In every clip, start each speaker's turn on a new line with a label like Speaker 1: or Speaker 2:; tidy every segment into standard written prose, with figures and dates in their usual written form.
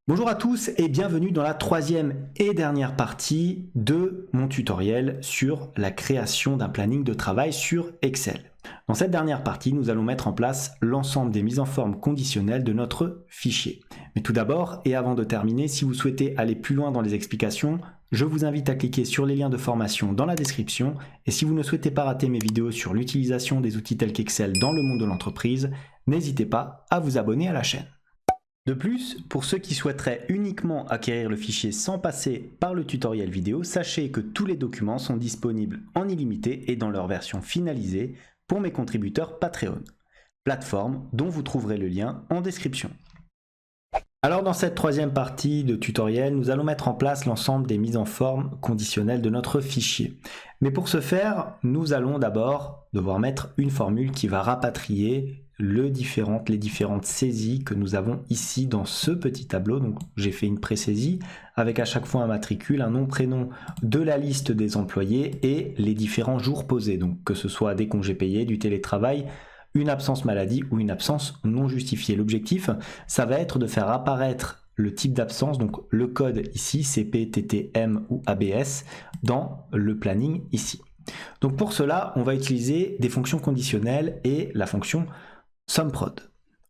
Speaker 1: Bonjour à tous et bienvenue dans la troisième et dernière partie de mon tutoriel sur la création d'un planning de travail sur Excel. Dans cette dernière partie, nous allons mettre en place l'ensemble des mises en forme conditionnelles de notre fichier. Mais tout d'abord, et avant de terminer, si vous souhaitez aller plus loin dans les explications, je vous invite à cliquer sur les liens de formation dans la description. Et si vous ne souhaitez pas rater mes vidéos sur l'utilisation des outils tels qu'Excel dans le monde de l'entreprise, n'hésitez pas à vous abonner à la chaîne. De plus, pour ceux qui souhaiteraient uniquement acquérir le fichier sans passer par le tutoriel vidéo, sachez que tous les documents sont disponibles en illimité et dans leur version finalisée pour mes contributeurs Patreon, plateforme dont vous trouverez le lien en description. Alors dans cette troisième partie de tutoriel, nous allons mettre en place l'ensemble des mises en forme conditionnelles de notre fichier. Mais pour ce faire, nous allons d'abord devoir mettre une formule qui va rapatrier les différentes saisies que nous avons ici dans ce petit tableau. Donc j'ai fait une pré-saisie avec à chaque fois un matricule, un nom, prénom de la liste des employés et les différents jours posés. Donc que ce soit des congés payés, du télétravail, une absence maladie ou une absence non justifiée. L'objectif, ça va être de faire apparaître le type d'absence, donc le code ici, CP, TTM ou ABS, dans le planning ici. Donc pour cela, on va utiliser des fonctions conditionnelles et la fonction SUMPROD.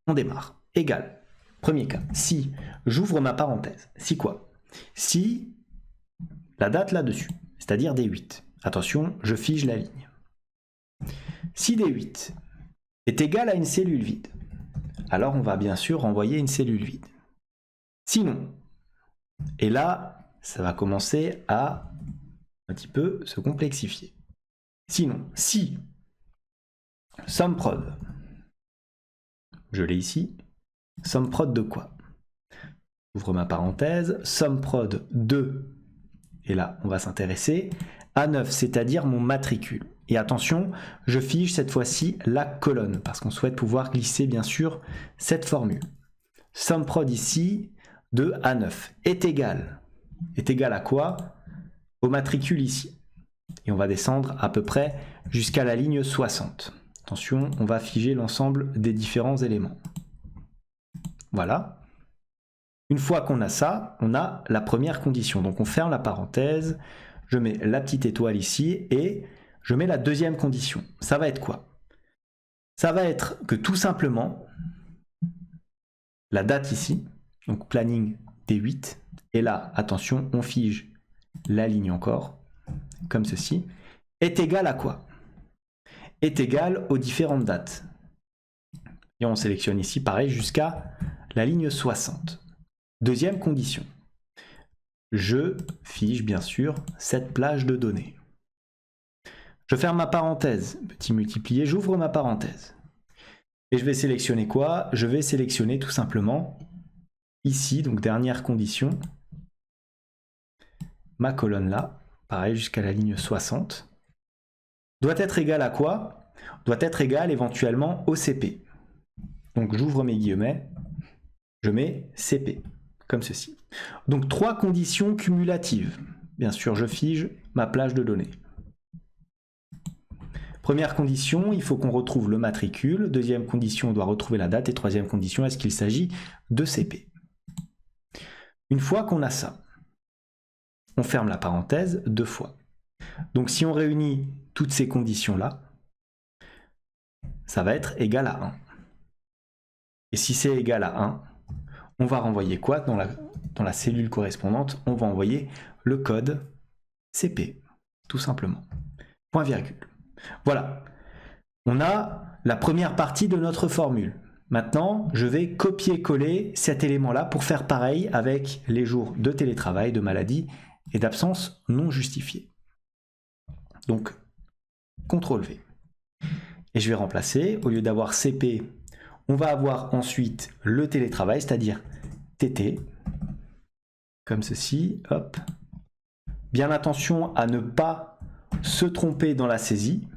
Speaker 1: On démarre. Égal. Premier cas, si j'ouvre ma parenthèse, si quoi? Si la date là-dessus, c'est-à-dire D8. Attention, je fige la ligne. Si D8 est égal à une cellule vide, alors on va bien sûr renvoyer une cellule vide. Sinon, et là, ça va commencer à un petit peu se complexifier. Sinon, si SUMPROD, je l'ai ici, SUMPROD de quoi? J'ouvre ma parenthèse, SUMPROD de, et là on va s'intéresser à 9, c'est-à-dire mon matricule. Et attention, je fige cette fois-ci la colonne, parce qu'on souhaite pouvoir glisser bien sûr cette formule. SUMPROD ici, de A9, est égal à quoi? Au matricule ici. Et on va descendre à peu près jusqu'à la ligne 60. Attention, on va figer l'ensemble des différents éléments. Voilà. Une fois qu'on a ça, on a la première condition. Donc on ferme la parenthèse, je mets la petite étoile ici et je mets la deuxième condition. Ça va être quoi? Ça va être que tout simplement, la date ici, donc planning D8, et là, attention, on fige la ligne encore, comme ceci, est égale à quoi? Est égale aux différentes dates. Et on sélectionne ici, pareil, jusqu'à la ligne 60. Deuxième condition. Je fige bien sûr cette plage de données. Je ferme ma parenthèse, petit multiplié, j'ouvre ma parenthèse. Et je vais sélectionner quoi? Je vais sélectionner tout simplement ici, donc dernière condition, ma colonne là, pareil jusqu'à la ligne 60, doit être égale à quoi? Doit être égale éventuellement au CP. Donc j'ouvre mes guillemets, je mets CP, comme ceci. Donc trois conditions cumulatives. Bien sûr, je fige ma plage de données. Première condition, il faut qu'on retrouve le matricule. Deuxième condition, on doit retrouver la date. Et troisième condition, est-ce qu'il s'agit de CP? Une fois qu'on a ça, on ferme la parenthèse 2 fois. Donc si on réunit toutes ces conditions-là, ça va être égal à 1. Et si c'est égal à 1, on va renvoyer quoi dans la cellule correspondante? On va envoyer le code CP, tout simplement. Point virgule. Voilà, on a la première partie de notre formule. Maintenant, je vais copier-coller cet élément-là pour faire pareil avec les jours de télétravail, de maladie et d'absence non justifiée. Donc, CTRL V. Et je vais remplacer, au lieu d'avoir CP, on va avoir ensuite le télétravail, c'est-à-dire TT, comme ceci, hop. Bien attention à ne pas se tromper dans la saisie.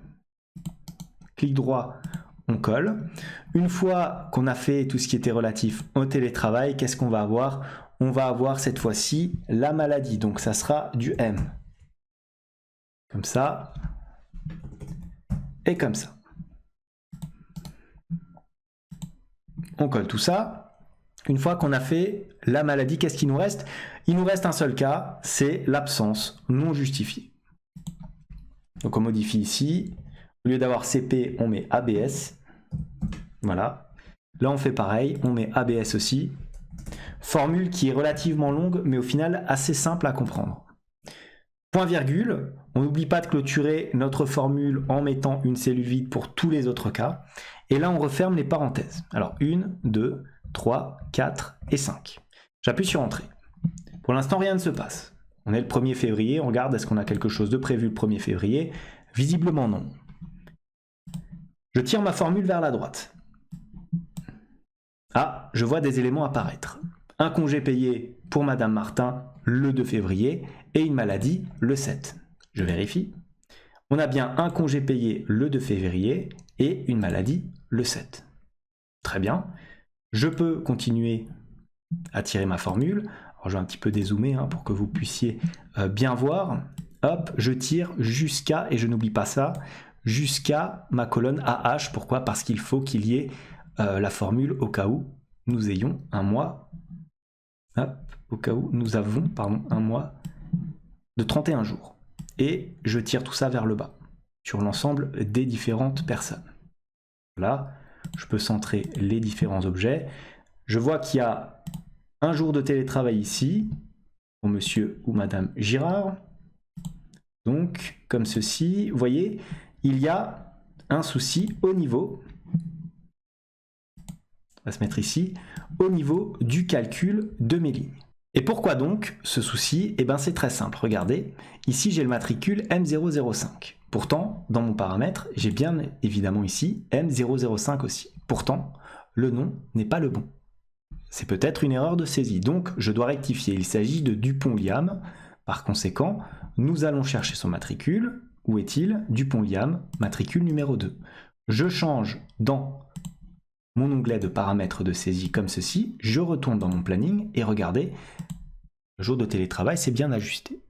Speaker 1: Clic droit, on colle. Une fois qu'on a fait tout ce qui était relatif au télétravail, qu'est-ce qu'on va avoir? On va avoir cette fois-ci la maladie, donc ça sera du M. Comme ça, et comme ça. On colle tout ça, Une fois qu'on a fait la maladie, qu'est-ce qu'il nous reste? Il nous reste un seul cas, c'est l'absence non justifiée. Donc on modifie ici, au lieu d'avoir CP, on met ABS. Voilà. Là on fait pareil, on met ABS aussi. Formule qui est relativement longue, mais au final assez simple à comprendre. Point virgule, on n'oublie pas de clôturer notre formule en mettant une cellule vide pour tous les autres cas. Et là on referme les parenthèses. Alors 1, 2, 3, 4 et 5. J'appuie sur Entrée. Pour l'instant, rien ne se passe. On est le 1er février, on regarde est-ce qu'on a quelque chose de prévu le 1er février. Visiblement non. Je tire ma formule vers la droite. Ah, je vois des éléments apparaître. Un congé payé pour Madame Martin le 2 février et une maladie le 7. Je vérifie. On a bien un congé payé le 2 février et une maladie le 7. Très bien. Je peux continuer à tirer ma formule. Alors, je vais un petit peu dézoomer pour que vous puissiez bien voir. Hop, je tire jusqu'à, et je n'oublie pas ça, jusqu'à ma colonne AH. Pourquoi? Parce qu'il faut qu'il y ait la formule au cas où nous ayons un mois. Hop, au cas où nous avons un mois de 31 jours. Et je tire tout ça vers le bas, sur l'ensemble des différentes personnes. Voilà, je peux centrer les différents objets. Je vois qu'il y a un jour de télétravail ici, pour monsieur ou madame Girard. Donc, comme ceci, vous voyez, il y a un souci au niveau, on va se mettre ici, au niveau du calcul de mes lignes. Et pourquoi donc ce souci? Eh bien c'est très simple, regardez, ici j'ai le matricule M005. Pourtant, dans mon paramètre, j'ai bien évidemment ici M005 aussi. Pourtant, le nom n'est pas le bon. C'est peut-être une erreur de saisie, donc je dois rectifier. Il s'agit de Dupont-Liam. Par conséquent, nous allons chercher son matricule. Où est-il? Dupont-Liam, matricule numéro 2. Je change dans mon onglet de paramètres de saisie comme ceci. Je retourne dans mon planning et regardez, le jour de télétravail, c'est bien ajusté.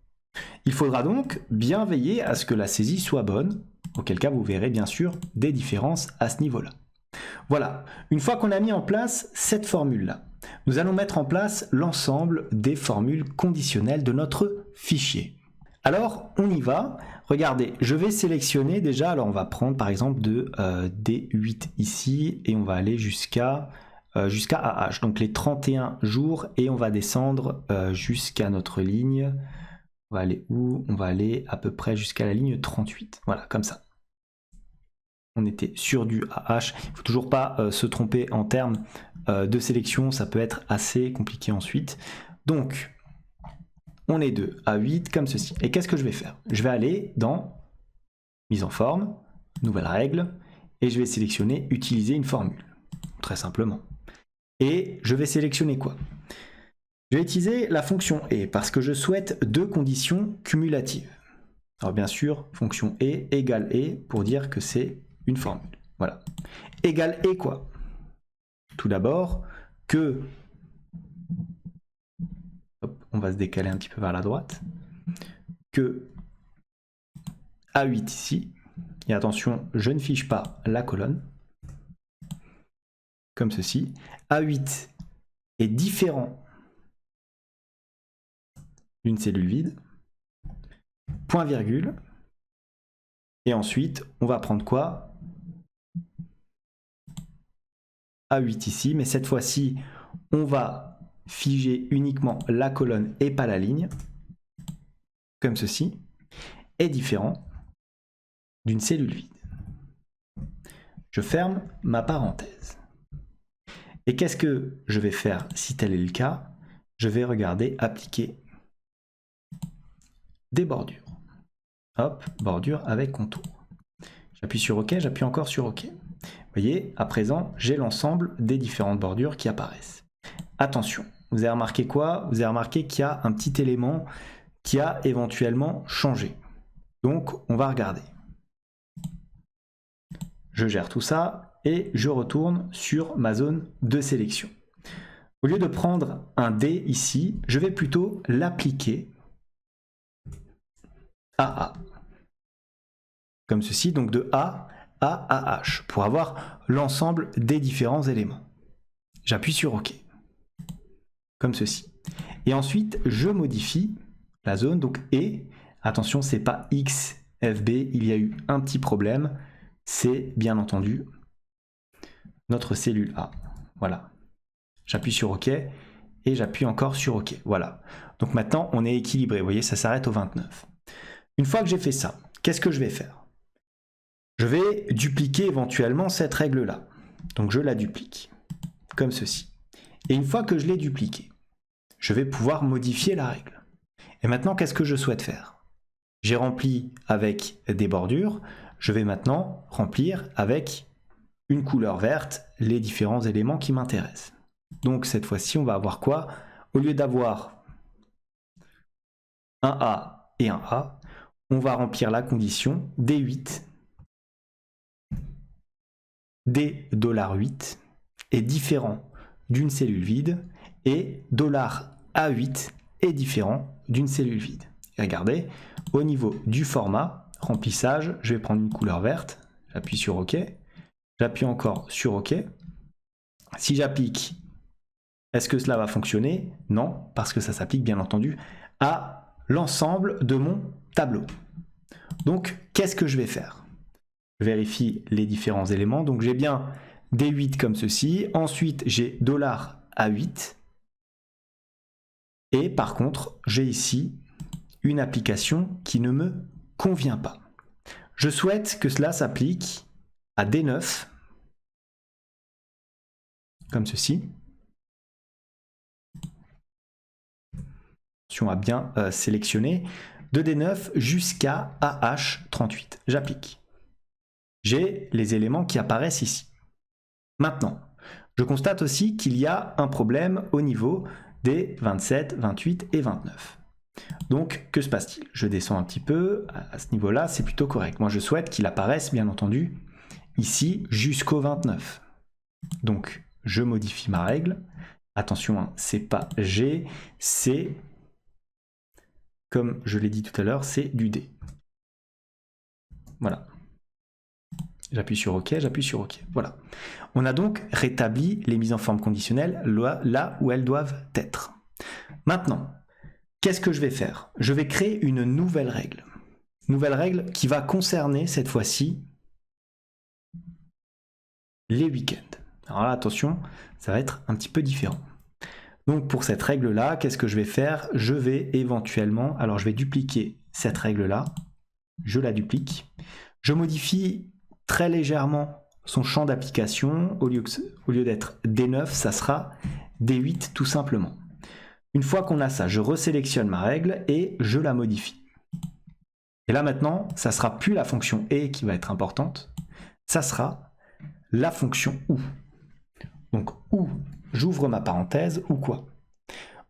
Speaker 1: Il faudra donc bien veiller à ce que la saisie soit bonne, auquel cas vous verrez bien sûr des différences à ce niveau-là. Voilà, une fois qu'on a mis en place cette formule-là, nous allons mettre en place l'ensemble des formules conditionnelles de notre fichier. Alors, on y va. Regardez, je vais sélectionner déjà, alors on va prendre par exemple de D8 ici, et on va aller jusqu'à AH, donc les 31 jours, et on va descendre jusqu'à notre ligne. On va aller où? On va aller à peu près jusqu'à la ligne 38, voilà, comme ça. On était sur du AH, il ne faut toujours pas se tromper en termes de sélection, ça peut être assez compliqué ensuite. Donc, on est de A8 comme ceci. Et qu'est-ce que je vais faire? Je vais aller dans mise en forme, nouvelle règle, et je vais sélectionner utiliser une formule, très simplement. Et je vais sélectionner quoi? Je vais utiliser la fonction et parce que je souhaite deux conditions cumulatives. Alors bien sûr, fonction et égale et pour dire que c'est une formule. Voilà. Égale et quoi? Tout d'abord, que... Hop, on va se décaler un petit peu vers la droite. Que A8 ici, et attention, je ne fiche pas la colonne, comme ceci. A8 est différent d'une cellule vide, point virgule, et ensuite, on va prendre quoi? A8 ici, mais cette fois-ci, on va figer uniquement la colonne et pas la ligne, comme ceci, est différent d'une cellule vide. Je ferme ma parenthèse. Et qu'est-ce que je vais faire si tel est le cas? Je vais regarder appliquer des bordures. Hop, bordure avec contour. J'appuie sur OK, j'appuie encore sur OK. Vous voyez, à présent, j'ai l'ensemble des différentes bordures qui apparaissent. Attention, vous avez remarqué quoi? Vous avez remarqué qu'il y a un petit élément qui a éventuellement changé. Donc, on va regarder. Je gère tout ça et je retourne sur ma zone de sélection. Au lieu de prendre un D ici, je vais plutôt l'appliquer à A. Comme ceci, donc de A à AH, pour avoir l'ensemble des différents éléments. J'appuie sur OK. comme ceci. Et ensuite, je modifie la zone, donc et, attention, c'est pas XFB, il y a eu un petit problème, c'est bien entendu notre cellule A. Voilà. J'appuie sur OK et j'appuie encore sur OK. Voilà. Donc maintenant, on est équilibré. Vous voyez, ça s'arrête au 29. Une fois que j'ai fait ça, qu'est-ce que je vais faire? Je vais dupliquer éventuellement cette règle-là. Donc je la duplique, comme ceci. Et une fois que je l'ai dupliquée, je vais pouvoir modifier la règle. Et maintenant, qu'est-ce que je souhaite faire? J'ai rempli avec des bordures. Je vais maintenant remplir avec une couleur verte les différents éléments qui m'intéressent. Donc cette fois-ci, on va avoir quoi? Au lieu d'avoir un A et un A, on va remplir la condition D8, D$8 est différent d'une cellule vide et $A8 est différent d'une cellule vide. Et regardez, au niveau du format, remplissage, je vais prendre une couleur verte, j'appuie sur OK, j'appuie encore sur OK. Si j'applique, est-ce que cela va fonctionner? Non, parce que ça s'applique bien entendu à l'ensemble de mon tableau. Donc, qu'est-ce que je vais faire? Je vérifie les différents éléments. Donc, j'ai bien D8 comme ceci. Ensuite, j'ai $A8. Et par contre, j'ai ici une application qui ne me convient pas. Je souhaite que cela s'applique à D9, comme ceci. Attention à bien sélectionner. De D9 jusqu'à AH38. J'applique. J'ai les éléments qui apparaissent ici. Maintenant, je constate aussi qu'il y a un problème au niveau des 27, 28 et 29. Donc, que se passe-t-il? Je descends un petit peu. À ce niveau-là, c'est plutôt correct. Moi, je souhaite qu'il apparaisse, bien entendu, ici jusqu'au 29. Donc, je modifie ma règle. Attention, hein, c'est pas G, c'est, comme je l'ai dit tout à l'heure, c'est du D. Voilà. J'appuie sur OK, j'appuie sur OK. Voilà. On a donc rétabli les mises en forme conditionnelles là où elles doivent être. Maintenant, qu'est-ce que je vais faire? Je vais créer une nouvelle règle. Nouvelle règle qui va concerner cette fois-ci les week-ends. Alors là, attention, ça va être un petit peu différent. Donc pour cette règle-là, qu'est-ce que je vais faire? Je vais éventuellement, alors je vais dupliquer cette règle-là, je la duplique, je modifie très légèrement son champ d'application, au lieu d'être D9, ça sera D8 tout simplement. Une fois qu'on a ça, je resélectionne ma règle et je la modifie. Et là maintenant, ça sera plus la fonction et qui va être importante, ça sera la fonction ou. Donc ou, j'ouvre ma parenthèse, ou quoi?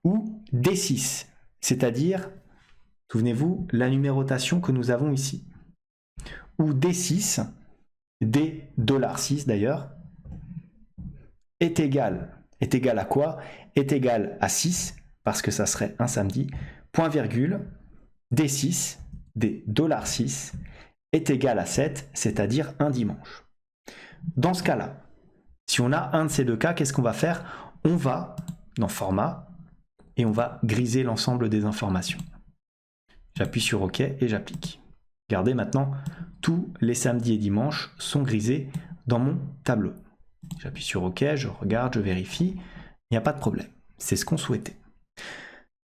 Speaker 1: Ou D6, c'est-à-dire, souvenez-vous, la numérotation que nous avons ici. Ou D6, D$6 d'ailleurs, est égal à quoi? Est égal à 6, parce que ça serait un samedi, point virgule, D6, D$6, est égal à 7, c'est-à-dire un dimanche. Dans ce cas-là, si on a un de ces deux cas, qu'est-ce qu'on va faire? On va dans Format et on va griser l'ensemble des informations. J'appuie sur OK et j'applique. Regardez maintenant, tous les samedis et dimanches sont grisés dans mon tableau. J'appuie sur OK, je regarde, je vérifie. Il n'y a pas de problème. C'est ce qu'on souhaitait.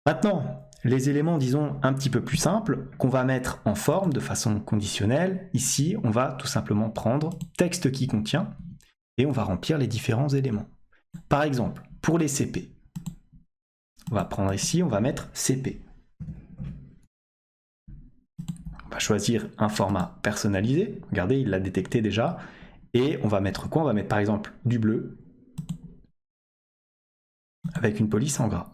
Speaker 1: Maintenant, les éléments, disons, un petit peu plus simples, qu'on va mettre en forme de façon conditionnelle. Ici, on va tout simplement prendre texte qui contient et on va remplir les différents éléments. Par exemple, pour les CP, on va prendre ici, on va mettre CP. On va choisir un format personnalisé. Regardez, il l'a détecté déjà. Et on va mettre quoi? On va mettre par exemple du bleu avec une police en gras.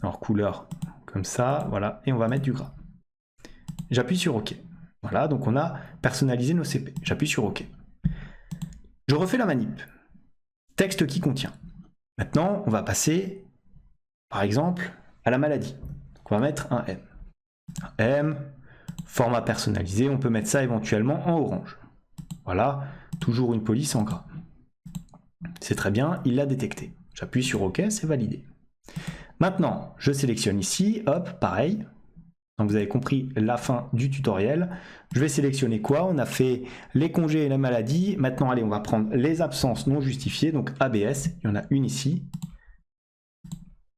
Speaker 1: Alors couleur comme ça, voilà. Et on va mettre du gras. J'appuie sur OK. Voilà, donc on a personnalisé nos CP. J'appuie sur OK. Je refais la manip. Texte qui contient. Maintenant, on va passer, par exemple, à la maladie. Donc on va mettre un M. Un M, format personnalisé, on peut mettre ça éventuellement en orange. Voilà, toujours une police en gras. C'est très bien, il l'a détecté. J'appuie sur OK, c'est validé. Maintenant, je sélectionne ici, hop, pareil. Donc vous avez compris la fin du tutoriel. Je vais sélectionner quoi? On a fait les congés et la maladie. Maintenant, allez, on va prendre les absences non justifiées, donc ABS. Il y en a une ici.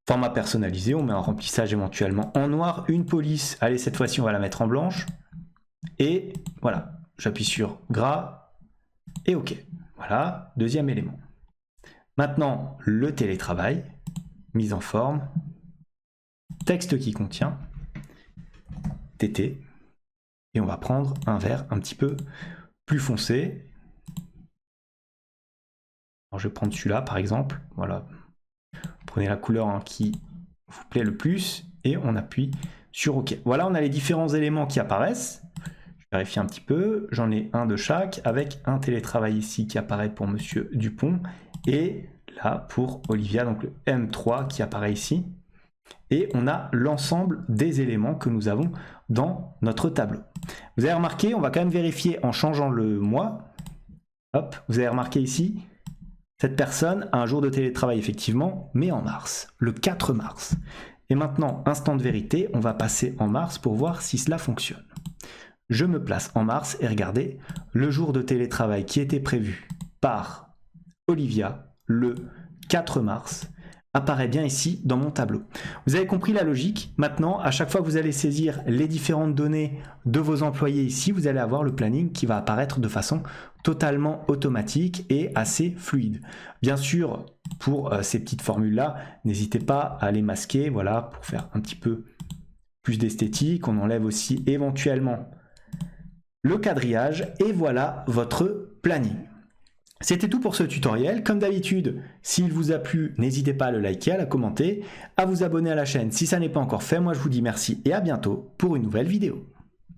Speaker 1: Format personnalisé, on met un remplissage éventuellement en noir. Une police, allez, cette fois-ci, on va la mettre en blanche. Et voilà, j'appuie sur gras et OK. Voilà, deuxième élément. Maintenant, le télétravail, mise en forme, texte qui contient, TT, et on va prendre un vert un petit peu plus foncé. Alors, je vais prendre celui-là par exemple, voilà. Prenez la couleur qui vous plaît le plus et on appuie sur OK. Voilà, on a les différents éléments qui apparaissent. Je vérifie un petit peu, j'en ai un de chaque avec un télétravail ici qui apparaît pour Monsieur Dupont et là pour Olivia, donc le M3 qui apparaît ici. Et on a l'ensemble des éléments que nous avons dans notre tableau. Vous avez remarqué, on va quand même vérifier en changeant le mois. Hop, vous avez remarqué ici, cette personne a un jour de télétravail effectivement, mais en mars, le 4 mars. Et maintenant, instant de vérité, on va passer en mars pour voir si cela fonctionne. Je me place en mars et regardez, le jour de télétravail qui était prévu par Olivia, le 4 mars, apparaît bien ici dans mon tableau. Vous avez compris la logique. Maintenant, à chaque fois que vous allez saisir les différentes données de vos employés ici, vous allez avoir le planning qui va apparaître de façon totalement automatique et assez fluide. Bien sûr, pour ces petites formules-là, n'hésitez pas à les masquer, voilà, pour faire un petit peu plus d'esthétique. On enlève aussi éventuellement le quadrillage et voilà votre planning. C'était tout pour ce tutoriel. Comme d'habitude, s'il vous a plu, n'hésitez pas à le liker, à le commenter, à vous abonner à la chaîne si ça n'est pas encore fait. Moi, je vous dis merci et à bientôt pour une nouvelle vidéo.